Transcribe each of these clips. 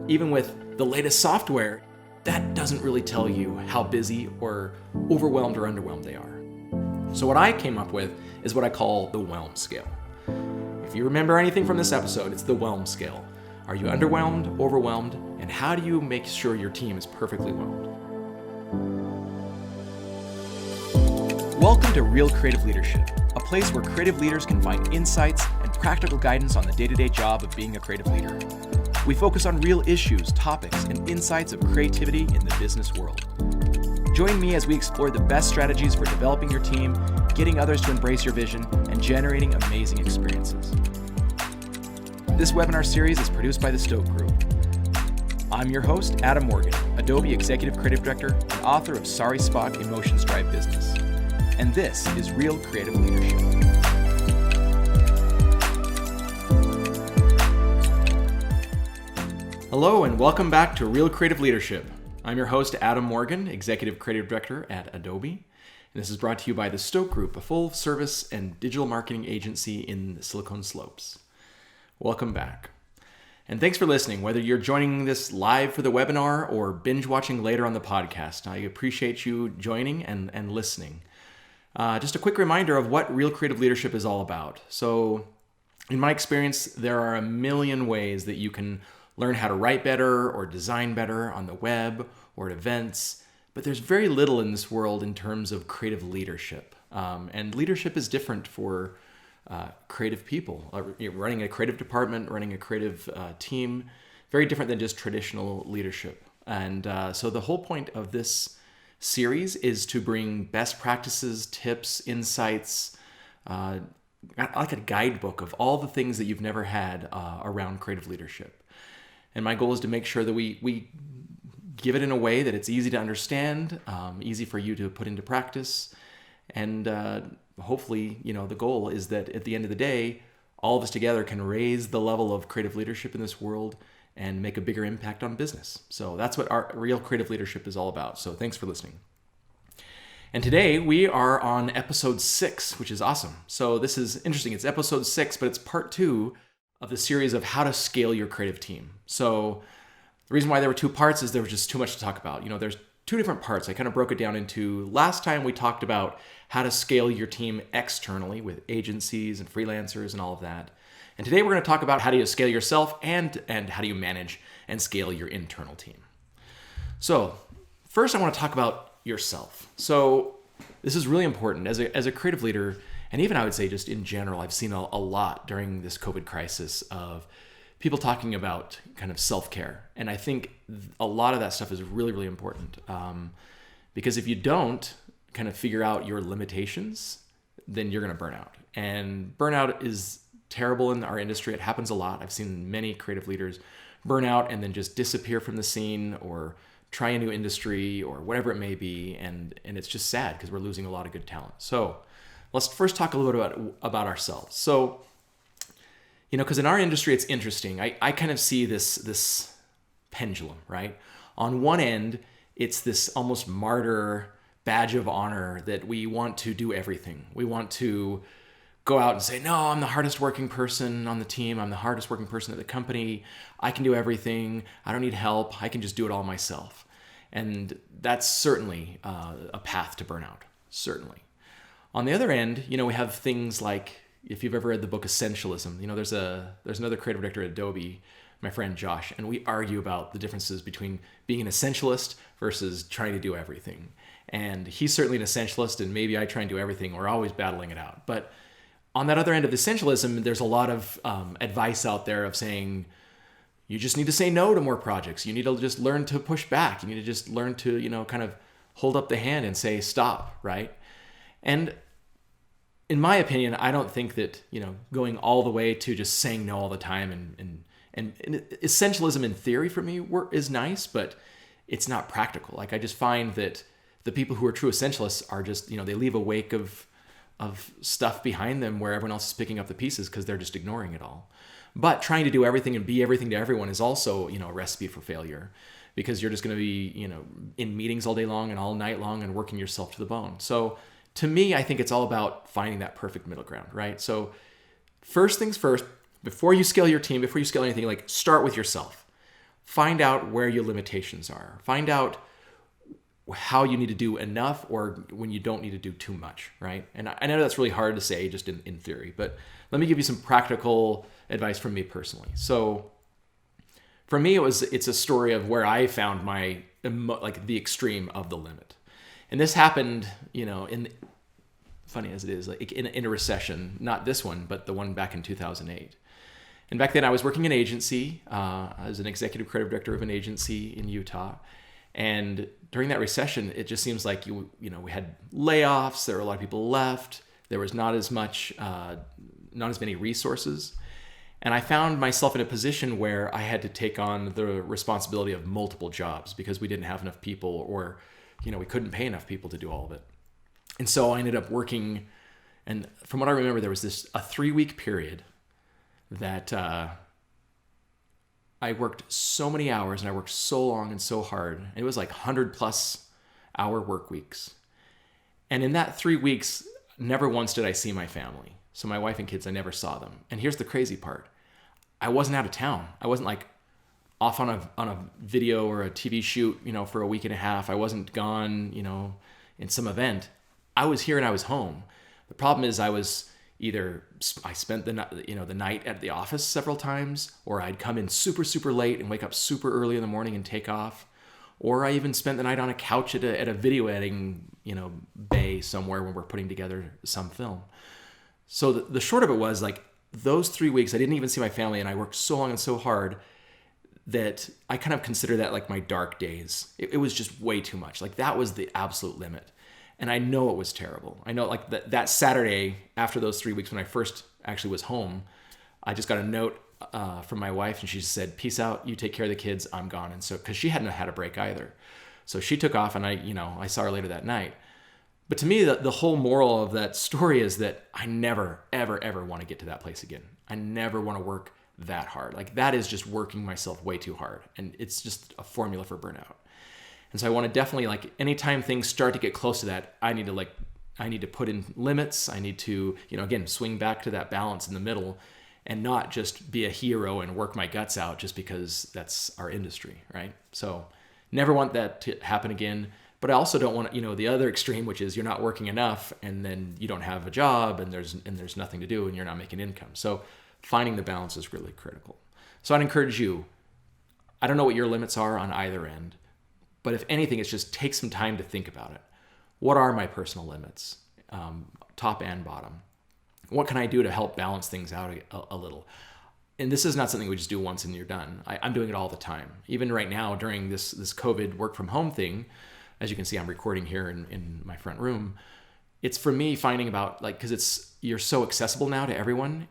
even with the latest software, that doesn't really tell you how busy or overwhelmed or underwhelmed they are. So what I came up with is what I call the Whelm Scale. If you remember anything from this episode, it's the Whelm Scale. Are you underwhelmed, overwhelmed, and how do you make sure your team is perfectly whelmed? Welcome to Real Creative Leadership, a place where creative leaders can find insights and practical guidance on the day-to-day job of being a creative leader. We focus on real issues, topics, and insights of creativity in the business world. Join me as we explore the best strategies for developing your team, getting others to embrace your vision, and generating amazing experiences. This webinar series is produced by the Stoke Group. I'm your host, Adam Morgan, Adobe Executive Creative Director and author of Sorry Spock Emotions Drive Business. And this is Real Creative Leadership. Hello and welcome back to Real Creative Leadership. I'm your host, Adam Morgan, Executive Creative Director at Adobe. And this is brought to you by the Stoke Group, a full-service and digital marketing agency in the Silicon Slopes. Welcome back. And thanks for listening, whether you're joining this live for the webinar or binge watching later on the podcast. I appreciate you joining and listening. Just a quick reminder of what Real Creative Leadership is all about. So in my experience, there are a million ways that you can learn how to write better or design better on the web or at events, but there's very little in this world in terms of creative leadership. And leadership is different for creative people. Running a creative department, running a creative team, very different than just traditional leadership. And so the whole point of this series is to bring best practices, tips, insights, like a guidebook of all the things that you've never had around creative leadership. And my goal is to make sure that we give it in a way that it's easy to understand, easy for you to put into practice, and hopefully, the goal is that at the end of the day, all of us together can raise the level of creative leadership in this world and make a bigger impact on business. So that's what our Real Creative Leadership is all about. So thanks for listening. And today we are on episode 6, which is awesome. So this is interesting. It's episode 6, but it's part 2 of the series of how to scale your creative team. So the reason why there were 2 parts is there was just too much to talk about. There's 2 different parts. I kind of broke it down into, last time we talked about how to scale your team externally with agencies and freelancers and all of that. And today we're going to talk about how do you scale yourself and how do you manage and scale your internal team. So first I want to talk about yourself. So this is really important as a creative leader, and even I would say just in general, I've seen a lot during this COVID crisis of people talking about kind of self-care. And I think a lot of that stuff is really, really important because if you don't kind of figure out your limitations, then you're going to burn out. And burnout is terrible in our industry. It happens a lot. I've seen many creative leaders burn out and then just disappear from the scene or try a new industry or whatever it may be. And it's just sad because we're losing a lot of good talent. So let's first talk a little bit about ourselves. So, because in our industry, it's interesting. I kind of see this pendulum, right? On one end, it's this almost martyr badge of honor that we want to do everything. We want to go out and say, no, I'm the hardest working person on the team. I'm the hardest working person at the company. I can do everything. I don't need help. I can just do it all myself. And that's certainly a path to burnout, certainly. On the other end, we have things like, if you've ever read the book Essentialism, there's another creative director at Adobe, my friend Josh, and we argue about the differences between being an essentialist versus trying to do everything. And he's certainly an essentialist, and maybe I try and do everything. We're always battling it out. But on that other end of essentialism, there's a lot of advice out there of saying, you just need to say no to more projects. You need to just learn to push back. You need to just learn to, kind of hold up the hand and say stop, right? And in my opinion, I don't think that, going all the way to just saying no all the time and essentialism in theory for me is nice, but it's not practical. Like I just find that the people who are true essentialists are just, they leave a wake of stuff behind them where everyone else is picking up the pieces because they're just ignoring it all. But trying to do everything and be everything to everyone is also, a recipe for failure because you're just going to be, in meetings all day long and all night long and working yourself to the bone. So to me, I think it's all about finding that perfect middle ground, right? So first things first, before you scale your team, before you scale anything, like start with yourself. find out where your limitations are. Find out how you need to do enough or when you don't need to do too much, right? And I know that's really hard to say just in theory, but let me give you some practical advice from me personally. So for me, it's a story of where I found the extreme of the limit. And this happened, funny as it is, like in a recession, not this one, but the one back in 2008. And back then I was working in an agency. I was an executive creative director of an agency in Utah. And during that recession, it just seems like we had layoffs. There were a lot of people left. There was not as many resources. And I found myself in a position where I had to take on the responsibility of multiple jobs because we didn't have enough people, or we couldn't pay enough people to do all of it. And so I ended up working, and from what I remember, there was a 3-week period that I worked so many hours and I worked so long and so hard. It was like 100+ hour work weeks. And in that 3 weeks, never once did I see my family. So my wife and kids, I never saw them. And here's the crazy part. I wasn't out of town. I wasn't like off on a video or a TV shoot, for a week and a half. I wasn't gone, in some event. I was here and I was home. The problem is I spent the night at the office several times, or I'd come in super, super late and wake up super early in the morning and take off. Or I even spent the night on a couch at a video editing, bay somewhere when we're putting together some film. So the short of it was, like, those 3 weeks, I didn't even see my family, and I worked so long and so hard that I kind of consider that like my dark days. It was just way too much. Like, that was the absolute limit. And I know it was terrible. I know, like, that Saturday after those 3 weeks when I first actually was home, I just got a note from my wife, and she said, "Peace out, you take care of the kids, I'm gone." And so, because she hadn't had a break either. So she took off, and I saw her later that night. But to me, the whole moral of that story is that I never, ever, ever want to get to that place again. I never want to work that hard. Like, that is just working myself way too hard. And it's just a formula for burnout. And so I want to definitely, like, anytime things start to get close to that, I need to put in limits. I need to, again, swing back to that balance in the middle and not just be a hero and work my guts out just because that's our industry, right? So never want that to happen again. But I also don't want, the other extreme, which is you're not working enough and then you don't have a job and there's nothing to do and you're not making income. So finding the balance is really critical. So I'd encourage you, I don't know what your limits are on either end, but if anything, it's just take some time to think about it. What are my personal limits, top and bottom? What can I do to help balance things out a little? And this is not something we just do once and you're done. I'm doing it all the time. Even right now during this COVID work from home thing, as you can see, I'm recording here in my front room. It's for me finding about, like, because you're so accessible now to everyone.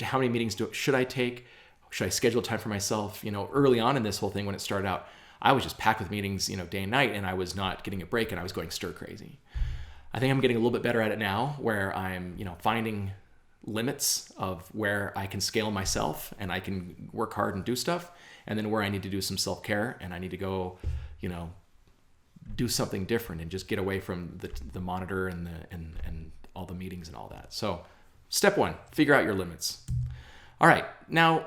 How many meetings should I take? Should I schedule time for myself? Early on in this whole thing when it started out, I was just packed with meetings, day and night, and I was not getting a break, and I was going stir crazy. I think I'm getting a little bit better at it now, where I'm, finding limits of where I can scale myself and I can work hard and do stuff, and then where I need to do some self-care and I need to go, do something different and just get away from the monitor and all the meetings and all that. So step 1, figure out your limits. All right. Now,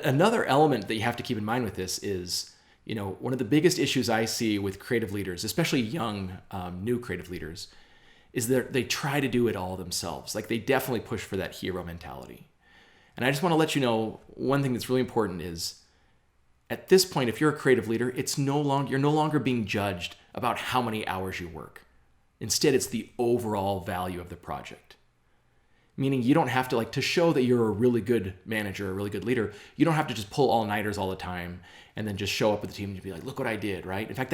another element that you have to keep in mind with this is, one of the biggest issues I see with creative leaders, especially young, new creative leaders, is that they try to do it all themselves. Like, they definitely push for that hero mentality. And I just want to let you know, one thing that's really important is, at this point, if you're a creative leader, you're no longer being judged about how many hours you work. Instead, it's the overall value of the project. Meaning you don't have to show that you're a really good manager, a really good leader, you don't have to just pull all-nighters all the time and then just show up with the team and be like, look what I did, right? In fact,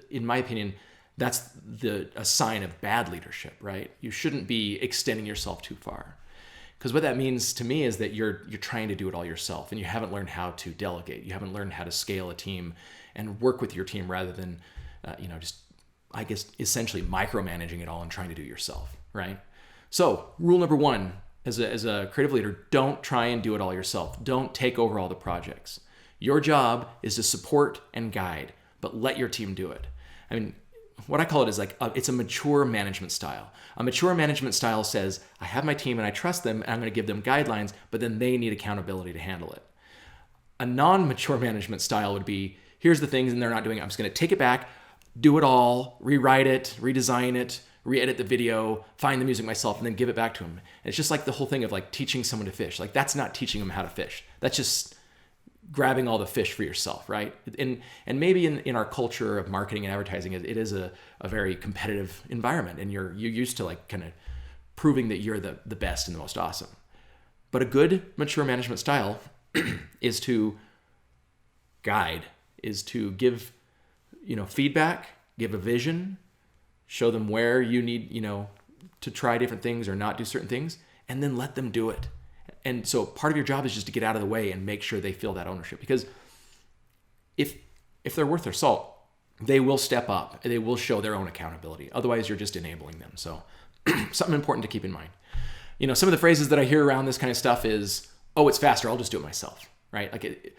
in my opinion, that's a sign of bad leadership, right? You shouldn't be extending yourself too far. Because what that means to me is that you're trying to do it all yourself and you haven't learned how to delegate. You haven't learned how to scale a team and work with your team rather than, just, I guess, essentially micromanaging it all and trying to do it yourself, right? So rule number 1, as a creative leader, don't try and do it all yourself. Don't take over all the projects. Your job is to support and guide, but let your team do it. I mean, what I call it is it's a mature management style. A mature management style says, I have my team and I trust them and I'm going to give them guidelines, but then they need accountability to handle it. A non-mature management style would be, here's the things and they're not doing it. I'm just going to take it back, do it all, rewrite it, redesign it, re-edit the video, find the music myself, and then give it back to them. And it's just like the whole thing of like teaching someone to fish. Like that's not teaching them how to fish. That's just grabbing all the fish for yourself, right? And maybe in our culture of marketing and advertising, it is a very competitive environment, and you're used to like kind of proving that you're the best and the most awesome. But a good mature management style is to guide, is to give, feedback, give a vision, show them where you need, to try different things or not do certain things, and then let them do it. And so part of your job is just to get out of the way and make sure they feel that ownership. Because if they're worth their salt, they will step up. They will show their own accountability. Otherwise, you're just enabling them. So something important to keep in mind. Some of the phrases that I hear around this kind of stuff is, oh, it's faster, I'll just do it myself, right? Like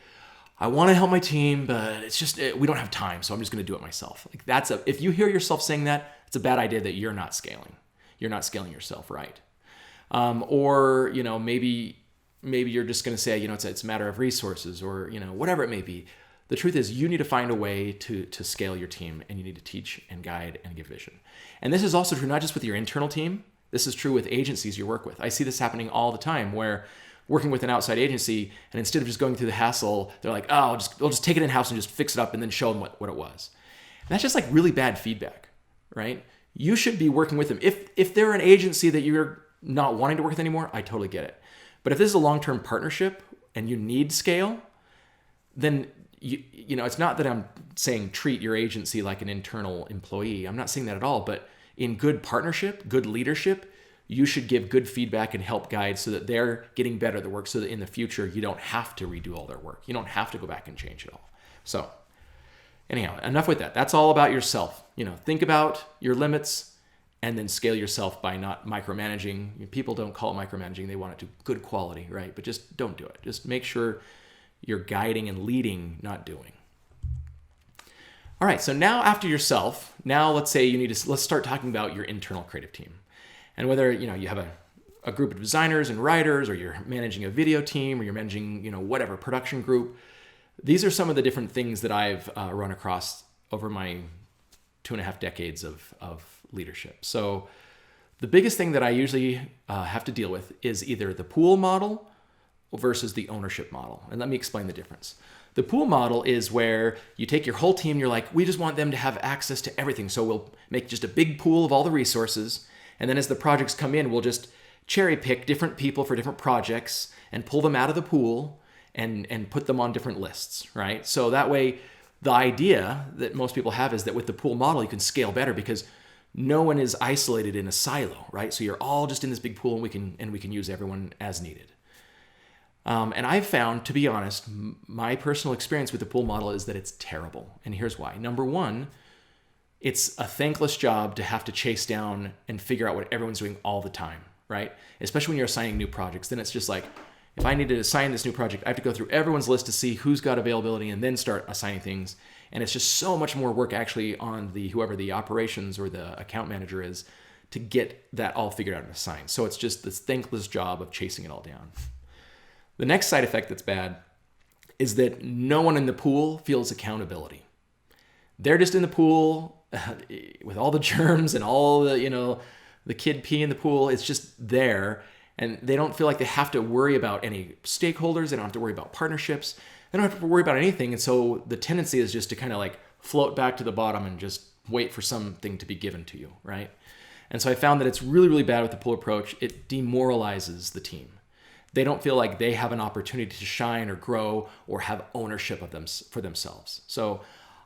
I want to help my team, but it's just, we don't have time, so I'm just going to do it myself. Like if you hear yourself saying that, it's a bad idea that you're not scaling. You're not scaling yourself right. Or maybe you're just going to say, it's a matter of resources, or whatever it may be. The truth is, you need to find a way to scale your team, and you need to teach and guide and give vision. And this is also true not just with your internal team. This is true with agencies you work with. I see this happening all the time, where working with an outside agency, and instead of just going through the hassle, they're like, oh, we'll just take it in house and just fix it up and then show them what it was. And that's just like really bad feedback, right? You should be working with them. If they're an agency that you're not wanting to work with anymore, I totally get it. But if this is a long-term partnership and you need scale, then it's not that I'm saying treat your agency like an internal employee. I'm not saying that at all. But in good partnership, good leadership, you should give good feedback and help guide so that they're getting better at the work, so that in the future you don't have to redo all their work. You don't have to go back and change it all. So anyhow, enough with that. That's all about yourself. Think about your limits and then scale yourself by not micromanaging. People don't call it micromanaging. They want it to good quality, right? But just don't do it. Just make sure you're guiding and leading, not doing. All right, so now after yourself, let's say let's start talking about your internal creative team. And whether, you have a group of designers and writers, or you're managing a video team, or you're managing, whatever, production group. These are some of the different things that I've run across over my 2.5 decades of leadership. So the biggest thing that I usually have to deal with is either the pool model versus the ownership model. And let me explain the difference. The pool model is where you take your whole team, you're like, we just want them to have access to everything. So we'll make just a big pool of all the resources. And then as the projects come in, we'll just cherry pick different people for different projects and pull them out of the pool and put them on different lists, right? So that way, the idea that most people have is that with the pool model, you can scale better because no one is isolated in a silo, right? So you're all just in this big pool, and we can use everyone as needed. And I've found, to be honest, my personal experience with the pool model is that it's terrible. And here's why. Number one, it's a thankless job to have to chase down and figure out what everyone's doing all the time, right? Especially when you're assigning new projects. Then it's just like, if I need to assign this new project, I have to go through everyone's list to see who's got availability and then start assigning things. And it's just so much more work actually on whoever the operations or the account manager is to get that all figured out and assigned. So it's just this thankless job of chasing it all down. The next side effect that's bad is that no one in the pool feels accountability. They're just in the pool with all the germs and all the kid pee in the pool. It's just there. And they don't feel like they have to worry about any stakeholders. They don't have to worry about partnerships. They don't have to worry about anything. And so the tendency is just to kind of like float back to the bottom and just wait for something to be given to you, right? And so I found that it's really, really bad with the pool approach. It demoralizes the team. They don't feel like they have an opportunity to shine or grow or have ownership of them for themselves. So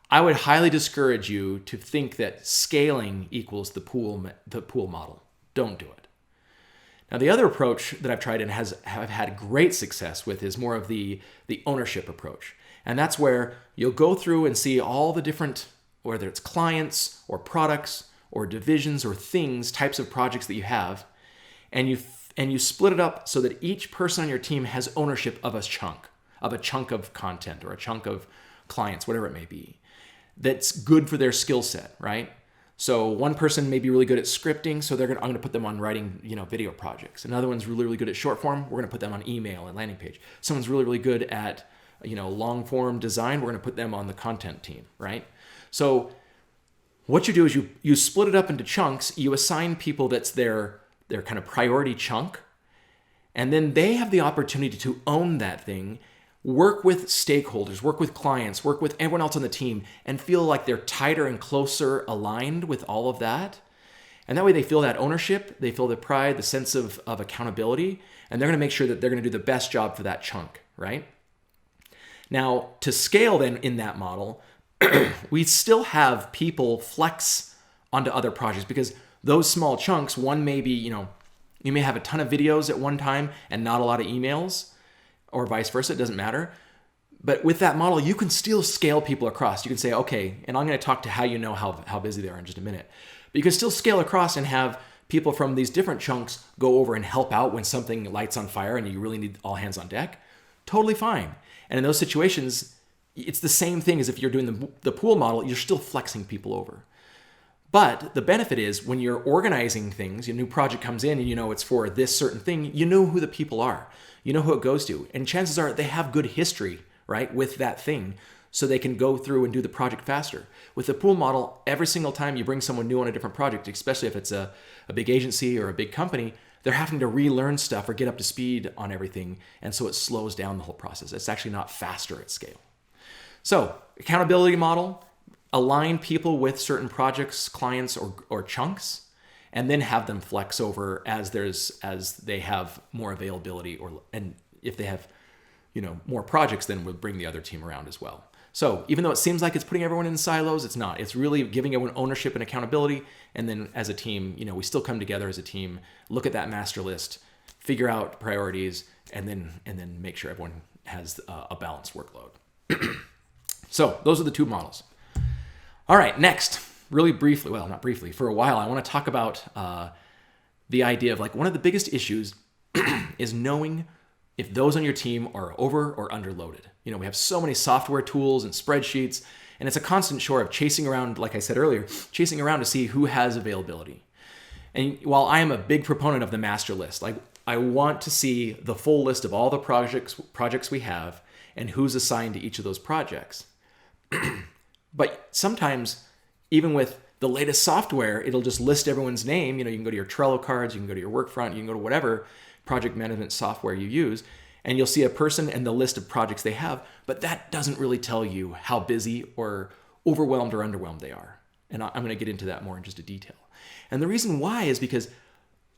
I would highly discourage you to think that scaling equals the pool model. Don't do it. Now, the other approach that I've tried and have had great success with is more of the ownership approach. And that's where you'll go through and see all the different, whether it's clients or products or divisions or things, types of projects that you have, and you split it up so that each person on your team has ownership of a chunk of content or a chunk of clients, whatever it may be, that's good for their skill set, right? So one person may be really good at scripting, so I'm going to put them on writing, video projects. Another one's really, really good at short form. We're going to put them on email and landing page. Someone's really, really good at long form design, we're going to put them on the content team, right? So what you do is you split it up into chunks. You assign people that's their kind of priority chunk, and then they have the opportunity to own that thing, work with stakeholders, work with clients, work with everyone else on the team, and feel like they're tighter and closer aligned with all of that. And that way they feel that ownership, they feel the pride, the sense of accountability, and they're going to make sure that they're going to do the best job for that chunk, right? Now, to scale then in that model, we still have people flex onto other projects, because those small chunks, one may be, you may have a ton of videos at one time and not a lot of emails, or vice versa, it doesn't matter. But with that model, you can still scale people across. You can say, okay, and I'm going to talk to how busy they are in just a minute. But you can still scale across and have people from these different chunks go over and help out when something lights on fire and you really need all hands on deck. Totally fine. And in those situations, it's the same thing as if you're doing the pool model, you're still flexing people over. But the benefit is when you're organizing things, a new project comes in and it's for this certain thing, you know who the people are, you know who it goes to. And chances are they have good history, right, with that thing, so they can go through and do the project faster. With the pool model, every single time you bring someone new on a different project, especially if it's a big agency or a big company, they're having to relearn stuff or get up to speed on everything. And so it slows down the whole process. It's actually not faster at scale. So accountability model, align people with certain projects, clients, or chunks, and then have them flex over as they have more availability, and if they have more projects, then we'll bring the other team around as well. So even though it seems like it's putting everyone in silos, it's not. It's really giving everyone ownership and accountability, and then as a team, we still come together as a team, look at that master list, figure out priorities, and then make sure everyone has a balanced workload. So those are the two models. All right, next, really briefly, well, not briefly, for a while, I want to talk about the idea of one of the biggest issues is knowing if those on your team are over or underloaded. We have so many software tools and spreadsheets, and it's a constant chore of chasing around, like I said earlier, chasing around to see who has availability. And while I am a big proponent of the master list, I want to see the full list of all the projects we have and who's assigned to each of those projects. But sometimes, even with the latest software, it'll just list everyone's name. You can go to your Trello cards, you can go to your Workfront, you can go to whatever project management software you use, and you'll see a person and the list of projects they have, but that doesn't really tell you how busy or overwhelmed or underwhelmed they are. And I'm going to get into that more in just a detail. And the reason why is because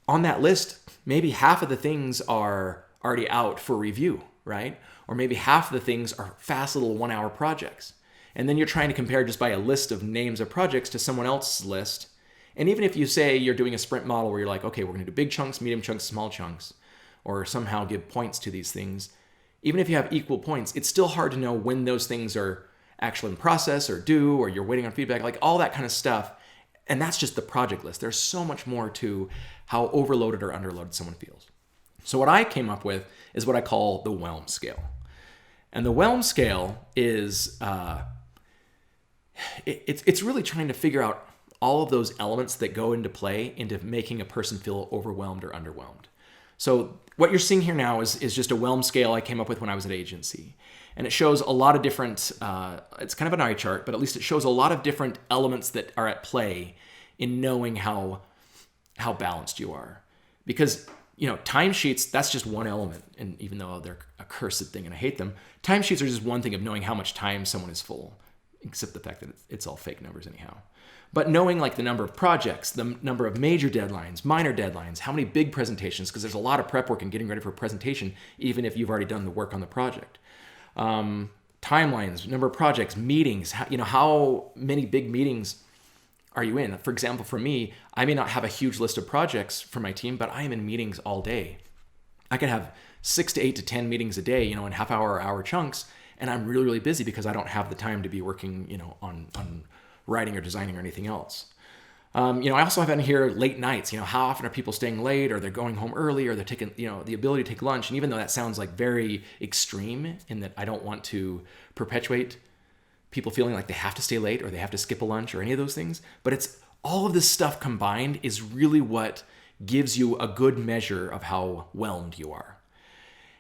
on that list, maybe half of the things are already out for review, right? Or maybe half of the things are fast little 1-hour projects. And then you're trying to compare just by a list of names of projects to someone else's list. And even if you say you're doing a sprint model where you're like, okay, we're going to do big chunks, medium chunks, small chunks, or somehow give points to these things, even if you have equal points, it's still hard to know when those things are actually in process or due, or you're waiting on feedback, all that kind of stuff. And that's just the project list. There's so much more to how overloaded or underloaded someone feels. So what I came up with is what I call the Whelm Scale. And the Whelm Scale is, it's really trying to figure out all of those elements that go into play into making a person feel overwhelmed or underwhelmed. So what you're seeing here now is just a Whelm Scale I came up with when I was at agency. And it shows a lot of different, it's kind of an eye chart, but at least it shows a lot of different elements that are at play in knowing how balanced you are. Because, timesheets, that's just one element. And even though they're a cursed thing and I hate them, timesheets are just one thing of knowing how much time someone is full, except the fact that it's all fake numbers anyhow. But knowing the number of projects, the number of major deadlines, minor deadlines, how many big presentations, because there's a lot of prep work and getting ready for a presentation, even if you've already done the work on the project. Timelines, number of projects, meetings, how many big meetings are you in? For example, for me, I may not have a huge list of projects for my team, but I am in meetings all day. I could have 6 to 8 to 10 meetings a day, in half-hour or hour chunks, and I'm really, really busy because I don't have the time to be working, on writing or designing or anything else. I also have in here late nights. How often are people staying late, or they're going home early, or they're taking, the ability to take lunch. And even though that sounds very extreme in that I don't want to perpetuate people feeling like they have to stay late or they have to skip a lunch or any of those things, but it's all of this stuff combined is really what gives you a good measure of how whelmed you are.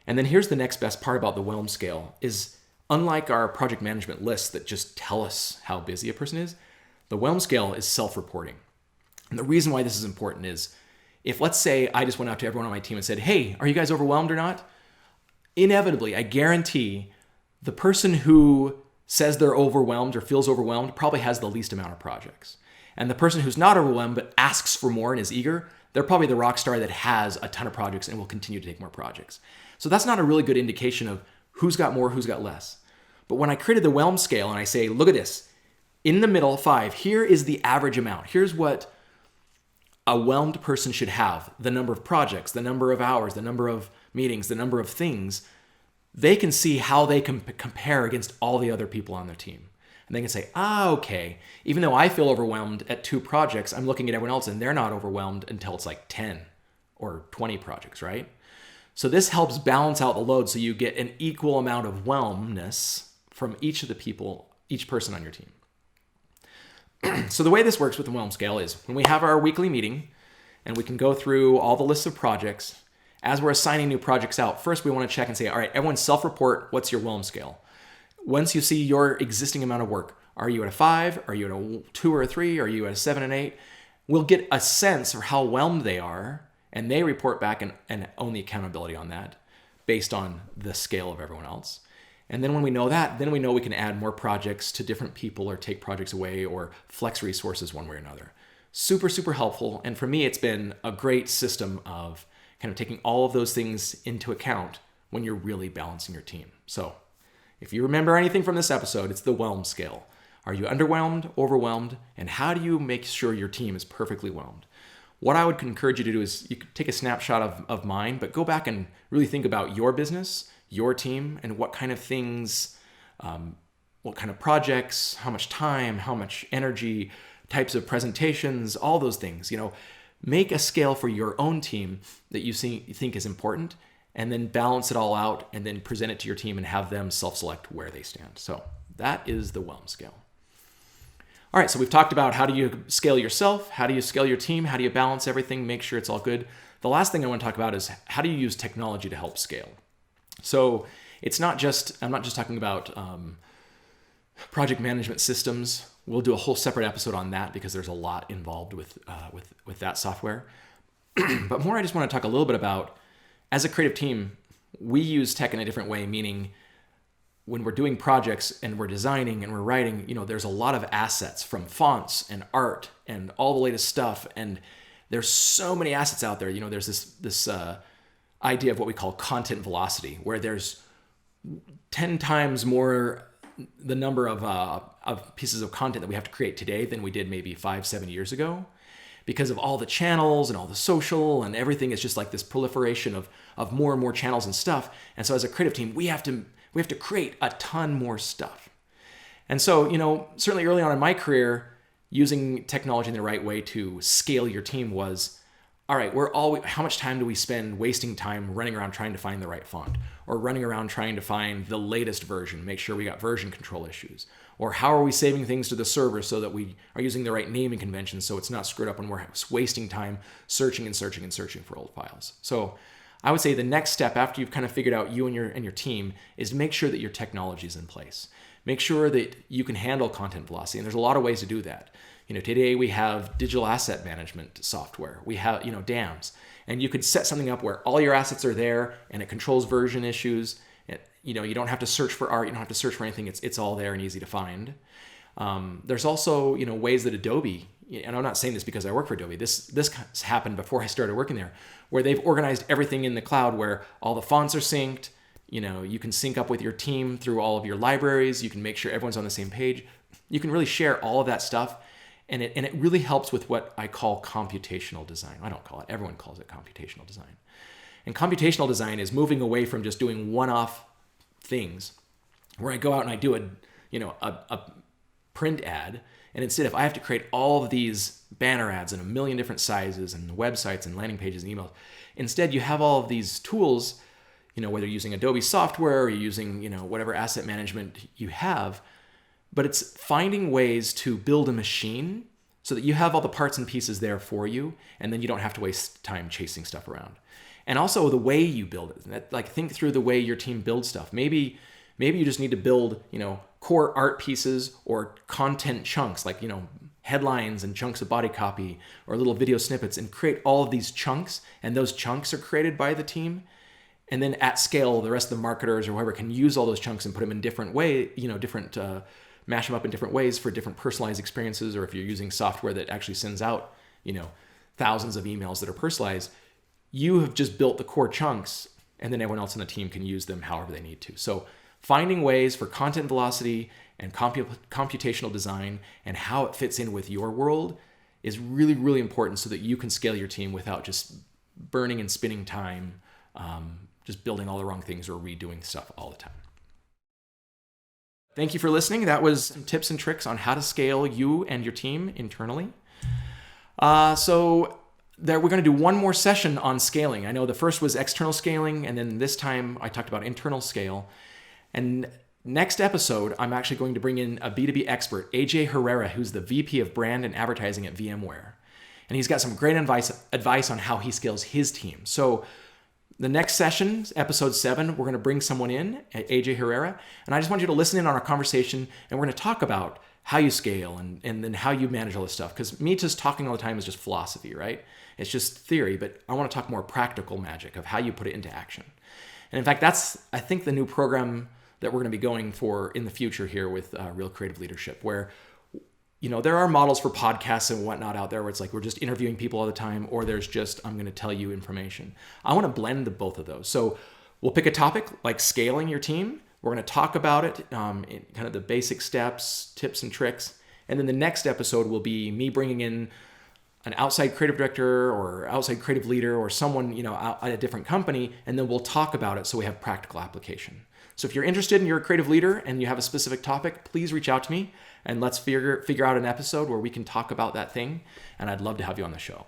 And then here's the next best part about the Whelm Scale is Unlike our project management lists that just tell us how busy a person is, the Whelm Scale is self-reporting. And the reason why this is important is if, let's say, I just went out to everyone on my team and said, hey, are you guys overwhelmed or not? Inevitably, I guarantee the person who says they're overwhelmed or feels overwhelmed probably has the least amount of projects. And the person who's not overwhelmed but asks for more and is eager, they're probably the rock star that has a ton of projects and will continue to take more projects. So that's not a really good indication of who's got more, who's got less. But when I created the Whelm Scale and I say, look at this, in the middle, 5, here is the average amount. Here's what a whelmed person should have, the number of projects, the number of hours, the number of meetings, the number of things. They can see how they can compare against all the other people on their team. And they can say, okay, even though I feel overwhelmed at 2 projects, I'm looking at everyone else and they're not overwhelmed until it's like 10 or 20 projects, right? So this helps balance out the load so you get an equal amount of whelmness from each of the people, each person on your team. So the way this works with the Whelm Scale is when we have our weekly meeting and we can go through all the lists of projects, as we're assigning new projects out, first we want to check and say, all right, everyone self-report, what's your Whelm Scale? Once you see your existing amount of work, are you at a 5? Are you at a 2 or a 3? Are you at a 7 and 8? We'll get a sense of how whelmed they are, and they report back and own the accountability on that based on the scale of everyone else. And then when we know that, then we know we can add more projects to different people or take projects away or flex resources one way or another. Super, super helpful. And for me, it's been a great system of kind of taking all of those things into account when you're really balancing your team. So if you remember anything from this episode, it's the Whelm Scale. Are you underwhelmed, overwhelmed, and how do you make sure your team is perfectly whelmed? What I would encourage you to do is you could take a snapshot of mine, but go back and really think about your business, your team, and what kind of things, what kind of projects, how much time, how much energy, types of presentations, all those things. Make a scale for your own team that you think is important, and then balance it all out and then present it to your team and have them self-select where they stand. So that is the Whelm Scale. All right, so we've talked about how do you scale yourself, how do you scale your team, how do you balance everything, make sure it's all good. The last thing I want to talk about is how do you use technology to help scale. So I'm not just talking about project management systems. We'll do a whole separate episode on that because there's a lot involved with that software. But more, I just want to talk a little bit about, as a creative team, we use tech in a different way, meaning when we're doing projects and we're designing and we're writing, there's a lot of assets from fonts and art and all the latest stuff. And there's so many assets out there. There's this idea of what we call content velocity, where there's 10 times more the number of pieces of content that we have to create today than we did maybe 5-7 years ago, because of all the channels and all the social and everything is just like this proliferation of more and more channels and stuff. And so as a creative team, we have to create a ton more stuff. And so, certainly early on in my career, using technology in the right way to scale your team was, all right, how much time do we spend wasting time running around trying to find the right font, or running around trying to find the latest version, make sure we got version control issues, or how are we saving things to the server so that we are using the right naming conventions so it's not screwed up when we're wasting time searching and searching and searching for old files. So I would say the next step after you've kind of figured out you and your team is to make sure that your technology is in place. Make sure that you can handle content velocity. And there's a lot of ways to do that. Today we have digital asset management software. We have, DAMs. And you could set something up where all your assets are there and it controls version issues. You don't have to search for art. You don't have to search for anything. It's all there and easy to find. There's also, ways that Adobe, and I'm not saying this because I work for Adobe, this happened before I started working there, where they've organized everything in the cloud where all the fonts are synced. You can sync up with your team through all of your libraries. You can make sure everyone's on the same page. You can really share all of that stuff. And it really helps with what I call computational design. I don't call it, everyone calls it computational design. And computational design is moving away from just doing one-off things where I go out and I do a print ad. And instead, if I have to create all of these banner ads in a million different sizes and websites and landing pages and emails, instead you have all of these tools, whether you're using Adobe software or you're using, whatever asset management you have, but it's finding ways to build a machine so that you have all the parts and pieces there for you, and then you don't have to waste time chasing stuff around. And also the way you build it. Like, think through the way your team builds stuff. Maybe Maybe you just need to build, core art pieces or content chunks like, headlines and chunks of body copy or little video snippets, and create all of these chunks. And those chunks are created by the team. And then at scale, the rest of the marketers or whoever can use all those chunks and put them in different way, mash them up in different ways for different personalized experiences. Or if you're using software that actually sends out, thousands of emails that are personalized, you have just built the core chunks, and then everyone else on the team can use them however they need to. So finding ways for content velocity and computational design and how it fits in with your world is really, really important so that you can scale your team without just burning and spinning time, just building all the wrong things or redoing stuff all the time. Thank you for listening. That was some tips and tricks on how to scale you and your team internally. So we're going to do one more session on scaling. I know the first was external scaling, and then this time I talked about internal scale. And next episode, I'm actually going to bring in a B2B expert, AJ Herrera, who's the VP of Brand and Advertising at VMware. And he's got some great advice on how he scales his team. So the next session, episode 7, we're going to bring someone in, AJ Herrera. And I just want you to listen in on our conversation, and we're going to talk about how you scale and then how you manage all this stuff. Because me just talking all the time is just philosophy, right? It's just theory, but I want to talk more practical magic of how you put it into action. And in fact, that's, I think, the new program that we're going to be going for in the future here with Real Creative Leadership, where, there are models for podcasts and whatnot out there where it's like we're just interviewing people all the time, or there's just, I'm going to tell you information. I want to blend the both of those. So we'll pick a topic like scaling your team. We're going to talk about it, in kind of the basic steps, tips and tricks. And then the next episode will be me bringing in an outside creative director or outside creative leader or someone, out at a different company, and then we'll talk about it so we have practical application. So if you're interested and you're a creative leader and you have a specific topic, please reach out to me and let's figure out an episode where we can talk about that thing. And I'd love to have you on the show.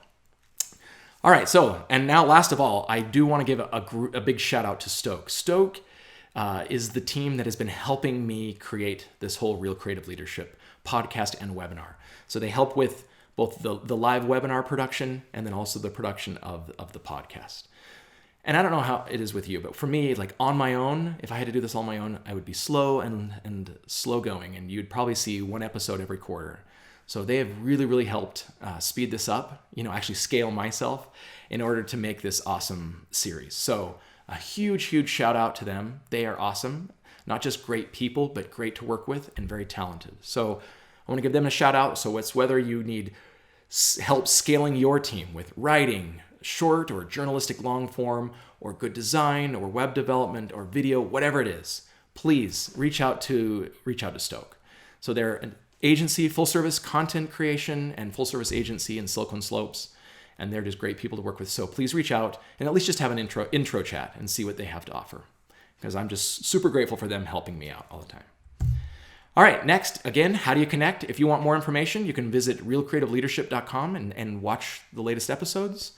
All right. So, and now last of all, I do want to give a big shout out to Stoke. Stoke is the team that has been helping me create this whole Real Creative Leadership podcast and webinar. So they help with both the live webinar production and then also the production of the podcast. And I don't know how it is with you, but for me, like on my own, if I had to do this on my own, I would be slow and slow going, and you'd probably see one episode every quarter. So they have really, really helped speed this up, actually scale myself in order to make this awesome series. So a huge, huge shout out to them. They are awesome. Not just great people, but great to work with and very talented. So I want to give them a shout out. So it's whether you need help scaling your team with writing, short or journalistic long form, or good design, or web development, or video, whatever it is, please reach out to Stoke. So they're an agency, full service content creation and full service agency in Silicon Slopes, and they're just great people to work with. So please reach out and at least just have an intro chat and see what they have to offer, because I'm just super grateful for them helping me out all the time. All right, next, again, how do you connect? If you want more information, you can visit realcreativeleadership.com and watch the latest episodes.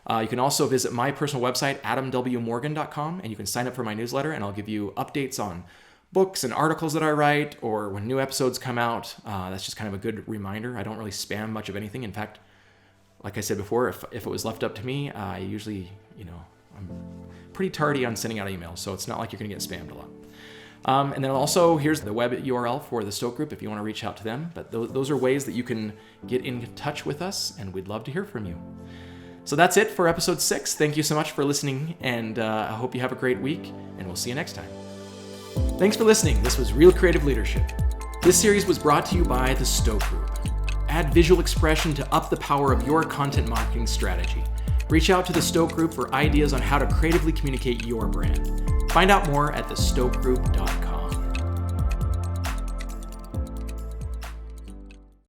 You can also visit my personal website, adamwmorgan.com, and you can sign up for my newsletter, and I'll give you updates on books and articles that I write or when new episodes come out. That's just kind of a good reminder. I don't really spam much of anything. In fact, like I said before, if it was left up to me, I usually, I'm pretty tardy on sending out emails, so it's not like you're going to get spammed a lot. And then also, here's the web URL for the Stoke Group if you want to reach out to them. But those are ways that you can get in touch with us, and we'd love to hear from you. So that's it for episode 6. Thank you so much for listening, and I hope you have a great week, and we'll see you next time. Thanks for listening. This was Real Creative Leadership. This series was brought to you by the Stoke Group. Add visual expression to up the power of your content marketing strategy. Reach out to the Stoke Group for ideas on how to creatively communicate your brand. Find out more at thestokegroup.com.